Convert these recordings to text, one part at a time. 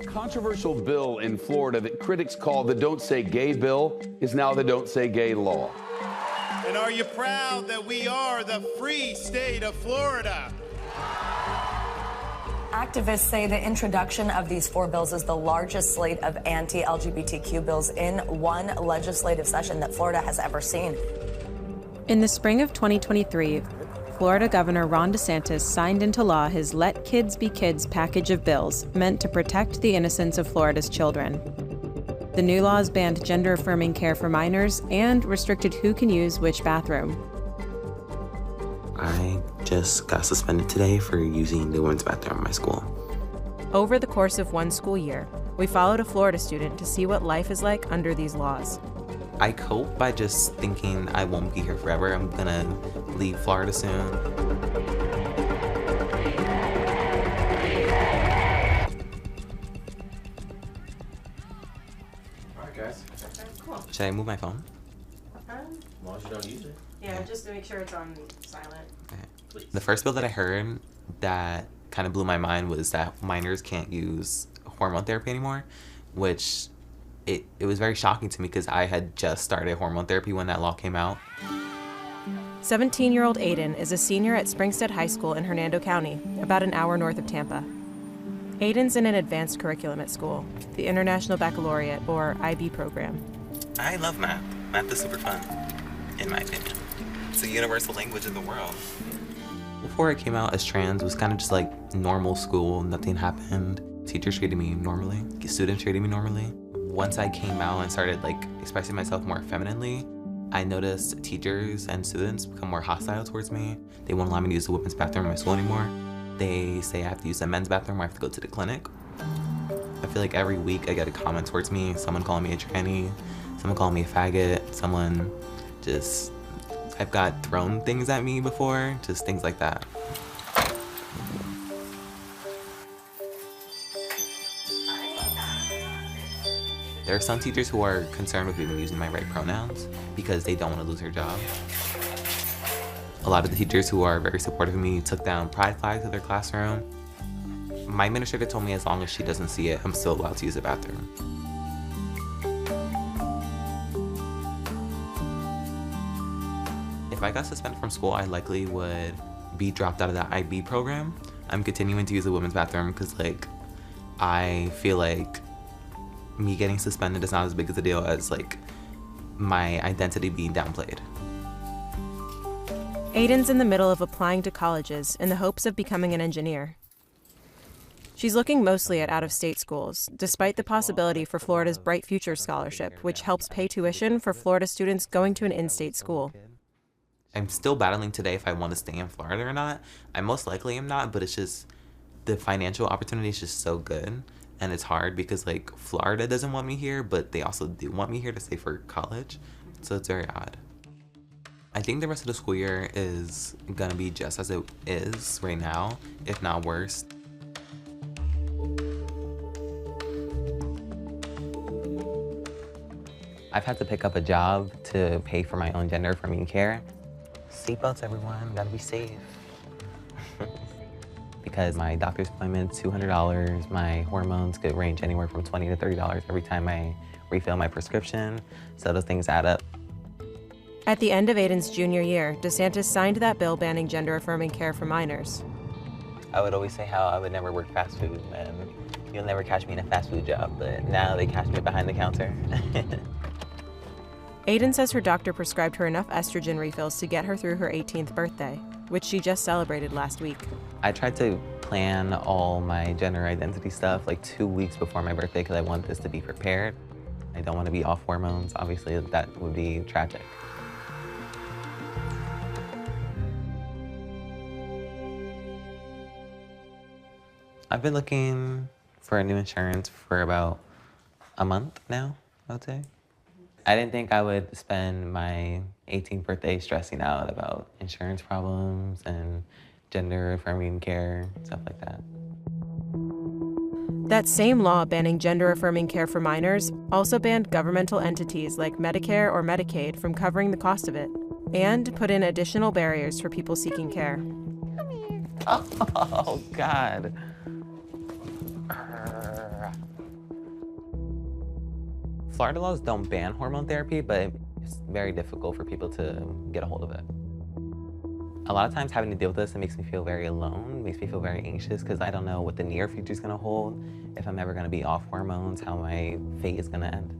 Controversial bill in Florida that critics call the Don't Say Gay bill is now the Don't Say Gay law. And are you proud that we are the free state of Florida? Activists say the introduction of these 4 bills is the largest slate of anti-LGBTQ bills in one legislative session that Florida has ever seen. In the spring of 2023, Florida Governor Ron DeSantis signed into law his Let Kids Be Kids package of bills meant to protect the innocence of Florida's children. The new laws banned gender-affirming care for minors and restricted who can use which bathroom. I just got suspended today for using the women's bathroom in my school. Over the course of one school year, we followed a Florida student to see what life is like under these laws. I cope by just thinking I won't be here forever. I'm gonna leave Florida soon. Alright guys. Okay, cool. Should I move my phone? As long as you don't use it. Yeah, just to make sure it's on silent. Okay. Please. The first bill that I heard that kind of blew my mind was that minors can't use hormone therapy anymore, which it was very shocking to me because I had just started hormone therapy when that law came out. 17-year-old Aiden is a senior at Springstead High School in Hernando County, about an hour north of Tampa. Aiden's in an advanced curriculum at school, the International Baccalaureate, or IB program. I love math. Math is super fun, in my opinion. It's a universal language in the world. Before I came out as trans, it was kind of just like normal school, nothing happened. Teachers treated me normally, students treated me normally. Once I came out and started like expressing myself more femininely, I noticed teachers and students become more hostile towards me. They won't allow me to use the women's bathroom in my school anymore. They say I have to use the men's bathroom or I have to go to the clinic. I feel like every week I get a comment towards me, someone calling me a tranny, someone calling me a faggot, someone just, I've got thrown things at me before, just things like that. There are some teachers who are concerned with me using my right pronouns because they don't want to lose their job. A lot of the teachers who are very supportive of me took down pride flags in their classroom. My administrator told me as long as she doesn't see it, I'm still allowed to use the bathroom. If I got suspended from school, I likely would be dropped out of the IB program. I'm continuing to use the women's bathroom because like, I feel like me getting suspended is not as big as a deal as like my identity being downplayed. Aiden's in the middle of applying to colleges in the hopes of becoming an engineer. She's looking mostly at out-of-state schools, despite the possibility for Florida's Bright Future Scholarship, which helps pay tuition for Florida students going to an in-state school. I'm still battling today if I want to stay in Florida or not. I most likely am not, but it's just the financial opportunity is just so good. And it's hard because like Florida doesn't want me here, but they also do want me here to stay for college. So it's very odd. I think the rest of the school year is gonna be just as it is right now, if not worse. I've had to pick up a job to pay for my own gender affirming care. Seatbelts, everyone, gotta be safe. Because my doctor's appointment's $200, my hormones could range anywhere from $20 to $30 every time I refill my prescription, so those things add up. At the end of Aiden's junior year, DeSantis signed that bill banning gender-affirming care for minors. I would always say how I would never work fast food, and you'll never catch me in a fast food job, but now they catch me behind the counter. Aiden says her doctor prescribed her enough estrogen refills to get her through her 18th birthday, which she just celebrated last week. I tried to plan all my gender identity stuff like 2 weeks before my birthday because I want this to be prepared. I don't want to be off hormones. Obviously, that would be tragic. I've been looking for a new insurance for about a month now, I would say. I didn't think I would spend my 18th birthday stressing out about insurance problems and gender affirming care, stuff like that. That same law banning gender-affirming care for minors also banned governmental entities like Medicare or Medicaid from covering the cost of it, and put in additional barriers for people seeking care. Oh, God. Florida laws don't ban hormone therapy, but it's very difficult for people to get a hold of it. A lot of times having to deal with this, it makes me feel very alone, makes me feel very anxious because I don't know what the near future is going to hold, if I'm ever going to be off hormones, how my fate is going to end.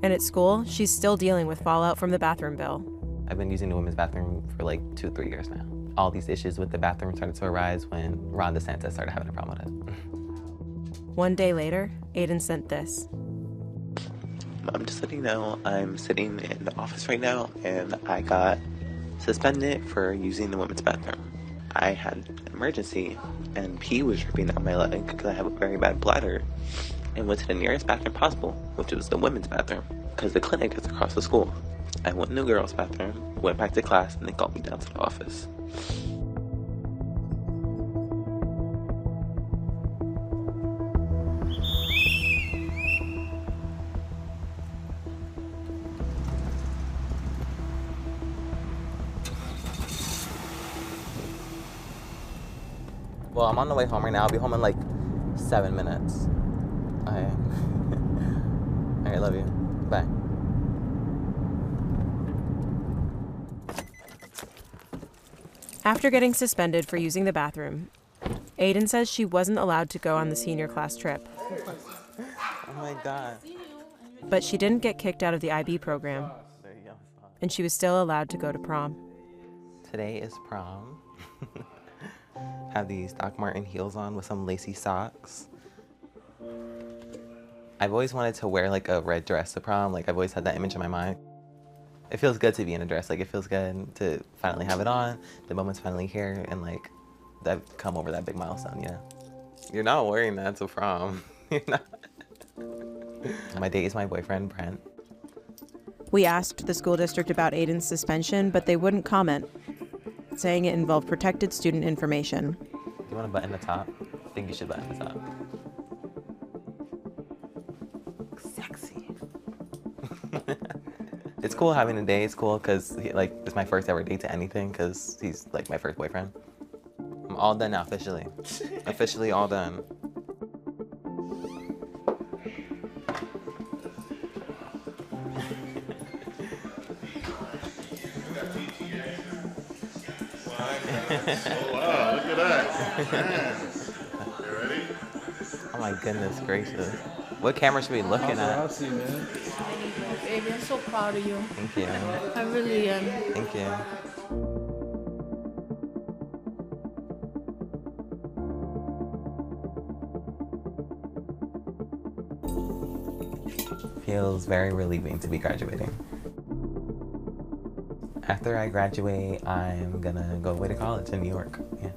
And at school, she's still dealing with fallout from the bathroom bill. I've been using the women's bathroom for like 2-3 years now. All these issues with the bathroom started to arise when Ron DeSantis started having a problem with it. One day later, Aiden sent this. Just letting you know, I'm sitting in the office right now, and I got suspended for using the women's bathroom. I had an emergency, and pee was dripping down my leg because I have a very bad bladder, and went to the nearest bathroom possible, which was the women's bathroom, because the clinic is across the school. I went in the girls' bathroom, went back to class, and they called me down to the office. Well, I'm on the way home right now. I'll be home in like 7 minutes. Okay. All right, love you. Bye. After getting suspended for using the bathroom, Aiden says she wasn't allowed to go on the senior class trip. Oh my God. But she didn't get kicked out of the IB program, and she was still allowed to go to prom. Today is prom. Have these Doc Marten heels on with some lacy socks. I've always wanted to wear like a red dress to prom. Like I've always had that image in my mind. It feels good to be in a dress. Like it feels good to finally have it on. The moment's finally here, and like I've come over that big milestone, you know. You're not wearing that to prom. You're not. My date is my boyfriend, Brent. We asked the school district about Aiden's suspension, but they wouldn't comment, saying it involved protected student information. Do you want to button the top? I think you should button the top. Sexy. It's cool having a day. It's cool because like it's my first ever date to anything because he's like my first boyfriend. I'm all done now officially. Officially all done. Oh, wow, look at that. Man. You ready? Oh my goodness gracious. What camera should we be looking at? I'll see, man. Baby, I'm so proud of you. Thank you. I really am. Thank you. Feels very relieving to be graduating. After I graduate, I'm gonna go away to college in New York. Yeah.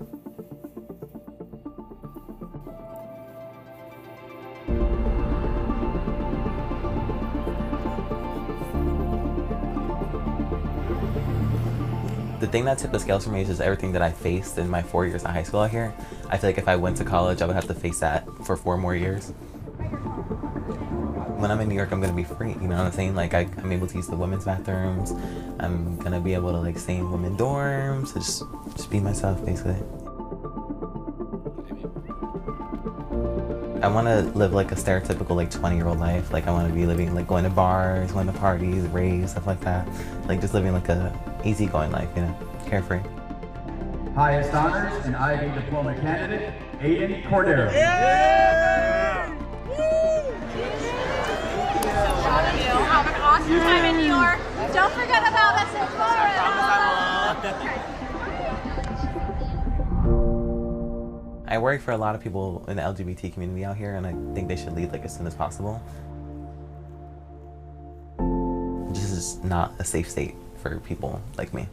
The thing that tipped the scales for me is just everything that I faced in my 4 years of high school out here. I feel like if I went to college, I would have to face that for 4 more years. When I'm in New York, I'm gonna be free, you know what I'm saying? Like I'm able to use the women's bathrooms. I'm gonna be able to like stay in women dorms, so just be myself basically. I wanna live like a stereotypical like 20-year-old life. Like I wanna be living like going to bars, going to parties, raves, stuff like that. Like just living like a easygoing life, you know, carefree. Highest honors and Ivy diploma candidate, Aiden Cordero. Yeah! So proud of you. Have an awesome time in New York. Don't forget about us in Florida. I worry for a lot of people in the LGBT community out here, and I think they should leave like as soon as possible. This is not a safe state for people like me.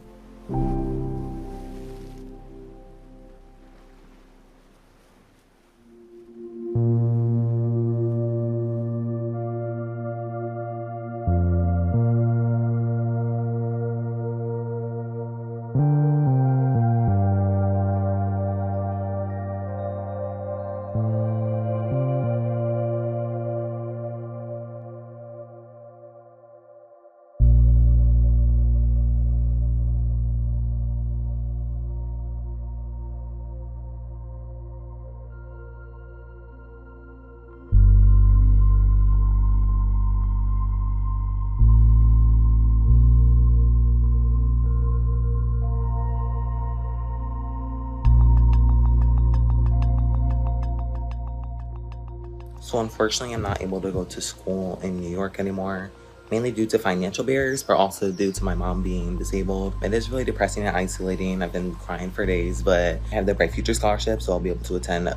So unfortunately, I'm not able to go to school in New York anymore, mainly due to financial barriers, but also due to my mom being disabled. It is really depressing and isolating. I've been crying for days, but I have the Bright Future Scholarship, so I'll be able to attend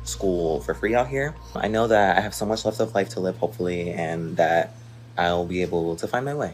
school for free out here. I know that I have so much left of life to live, hopefully, and that I'll be able to find my way.